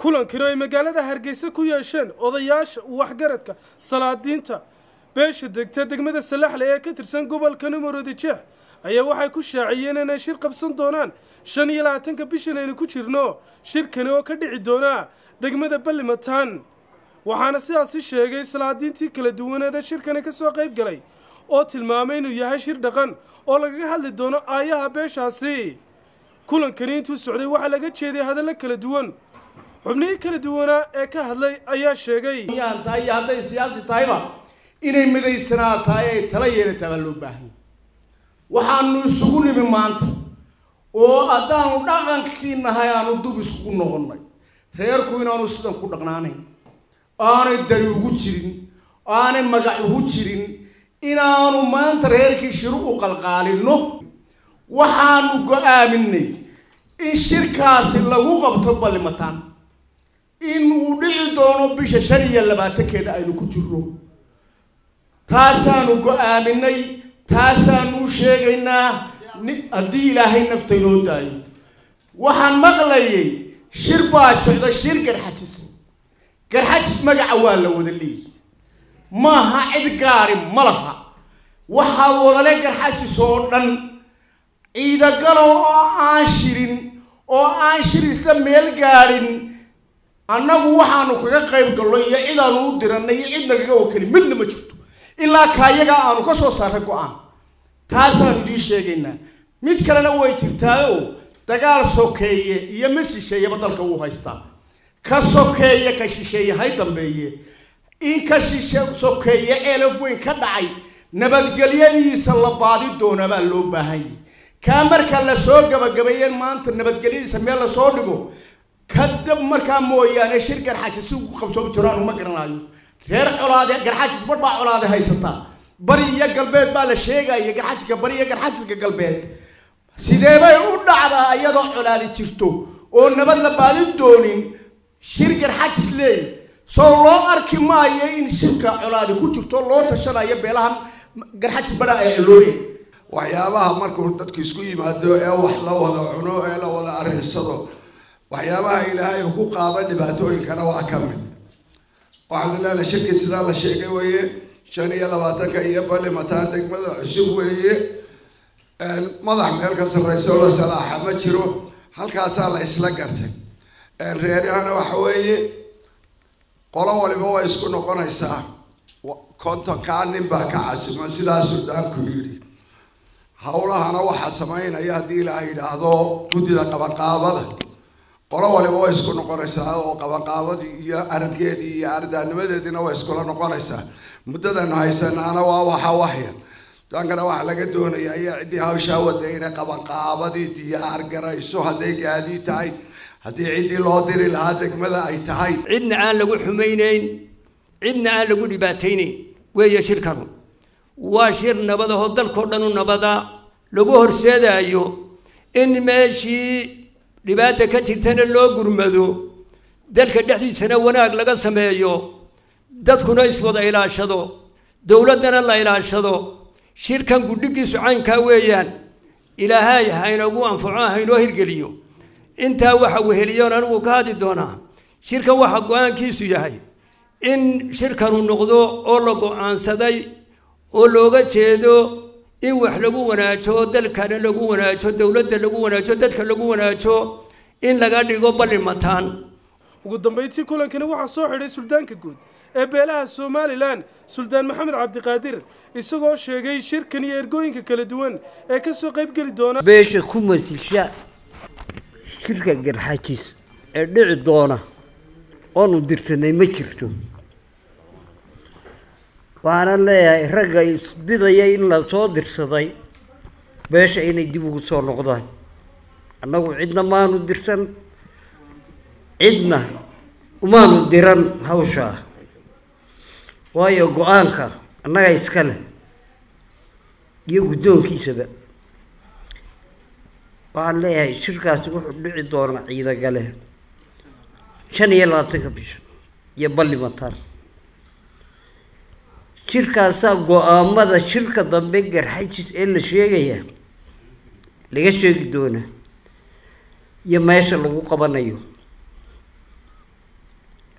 kulankani ay magaalada Hargeysa ku yeesheen odayaasha waxgaradka salaadiinta beesha degta degmada Salaxle ee ka tirsan gobolka Maroodijeex ayaa waxay ku shaaciyeen inay shir qabsan doonaan 25 bishan aynu ku jirno shirkani oo ka dhici doona degmada Ballimataan waxaana sidaas sheegay salaadiintii kala duwaneed ee shirkani ka soo qayb galay oo tilmaamay inuu yahay shir dhaqan oo laga hadli doono aayaha beeshaasi kulankani intuu socday waxa laga jeeday hadallo kala duwan xubnihii kala duwanaa ee ka hadlay ayaa sheegay yaan tahay hadday siyaasi tahayba inay midaysanaa tahay ay tala yeelataa loo baahan waxaanu isugu nimi maanta oo haddaanu dhaqankii nahay aanu dub isugu noqonnay reerku inaanu sidan ku dhaqnaanayn aanay dari ugu jirin aanay magac ugu jirin inaanu maanta reerkii shiru u qalqaalino waxaanu go'aaminay in shirkaasi lagu qabto Ballimataan inuu dhici doono bisha 25 aynu ku jirno taasaanu go'aaminay taasaanu sheegaynaa haddii ilaahay naftayno daayo waxaan maqlayay shir baa socda shir garxajis magaca waa la wada leeyahay maaha cid gaari ma laha waxaa wadale garxajis oo dhan ciida galo oo aan shirin oo aan shir isla meel gaarin annagu waxaanu kaga qayb galno iyo cid aanu u diranay cid nagaga wakali midna ma jirto ilaa kaayaga aanu ka soo saaray go'aan taasaan idin sheegaynaa mid kalena way jirtaa oo dagaal sokeeye iyo masisheeye badalka uu haystaa ka sokeeye ka shisheeye hay dambeeye in ka sokeeye eelaf weyn ka dhacay nabadgelyadiisa la baadi doona baa loo baahan yahay ka marka la soo gabagabeeyeen maanta nabadgelyadiisa meel la soo dhigo kadib markaa mooyaane shir garxajis uu qabto jiraan ma garanayo reer colaade garxajis badba colaade haysata bari iyo galbeed baa la sheegay garxajiska bari iyo garxajiska galbeed sidee bay u dhacdaa iyadoo colaade jirto oo nabad la baadi doonin shir garxajis leey soo loo arki maayo in shirka colaade ku jirto loo tashanayo beelahan garxajis bada ay cilooreen waxyaabaha markuu dadku isku yimaado ee wax la wada cuno ee la wada arinsado waxyaabaha ilaahay ku qaada dhibaatooyinkana waa ka mid waxaan la shirki sida la sheegay weeye 25 iyo Ballimataan degmada cusub weeye madax meel ka sarreyso la salaaxa ma jiro halkaas la isla gartay reerahana waxa weeye qolo waliba way isku noqonaysaa konton kaanin baa ka casimo sidaas Suudaanku yiri hawlahana waxa sameynaya hadii la yiraahdo gudida qabanqaabada qolo waliba way isku noqonaysaa oo qabanqaabadii iyo araggeedii iyo ardaanimadeedina way isku noqonaysaa muddadan haysanaana waa waxa waxya tankana waxa laga doonayaa cidii hawsha wadayna qabanqaabadii diyaar garayso haday gaadi tahay hadii cidii loo diri lahaa degmada ay tahay cidna aan lagu xumaynayn cidna aan lagu dhibaataynayn weeye shirkanu waa shir nabad oo dalka dhan u nabada lagu horseedayo in meeshii dhibaata ka jirtana loo gurmado dalka dhexdiisana wanaag laga sameeyo dadkuna iswada ilaashado dawladana la ilaashado shirkan guddigiisu caynka weeyaan ilaahay haynagu anfaco haynoo hirgeliyo inta waxa weheliyoon anigu ka hadi doonaa shirkan waxa go'aankiisu yahay in shirkanu noqdo oo la go'aansaday oo looga jeedo in wax lagu wanaajo dalkana lagu wanaajo dawladda lagu wanaajo dadka lagu wanaajo in laga dhigo Ballimataan ugu dambeyntii kulankani waxa soo xidhay suldaanka guud ee beelaha Soomaaliland Suldaan Maxamed Cabdi Qaadir isagoo sheegay shirkan iyo ergooyinka kala duwan ee ka soo qayb gali doona beesha ku masisha shirka garxajis ee dhici doona oo nu dirsanay ma jirto waxaan leeyahay ragga isbidaya in la soo dirsaday beesha inay dib ugu soo noqdaan annagu cidna maanu dirsan cidna umaanu diran hawsha waayo go'aanka annaga iska leh iyo guddoonkiisaba waxaan leeyahay shirkaasi wuxuu dhici doona ciida gale 25 bisha iyo Ballimataan shirkaasa go'aamada shirka dambe garxajis ee la sheegaya laga sheegi doona iyo meesha lagu qabanayo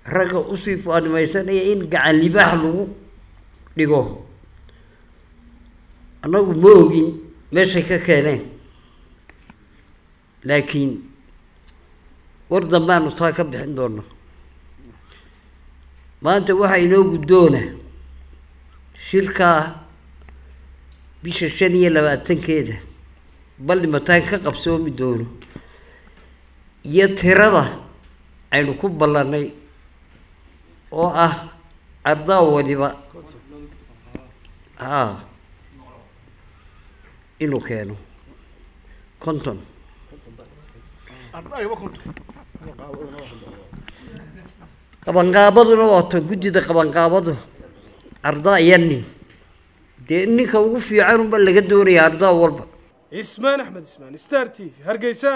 ragga usii faanimaysanaya in gacan libaax lagu dhigo annagu ma ogin meeshay ka keeneen laakiin war dambaanu taa ka bixin doona maanta waxaa inoo guddoona shirkaa bisha 25 ballimataan ka qabsoomi doono iyo tirada aynu ku ballanay oo ah ardaa waliba inuu keeno 50 qabanqaabaduna waa tan guddida qabanqaabadu ardaa yani dee ninka ugu fiican unba laga doonaya ardaa walba ismaan axmed ismaan star tv hargeysa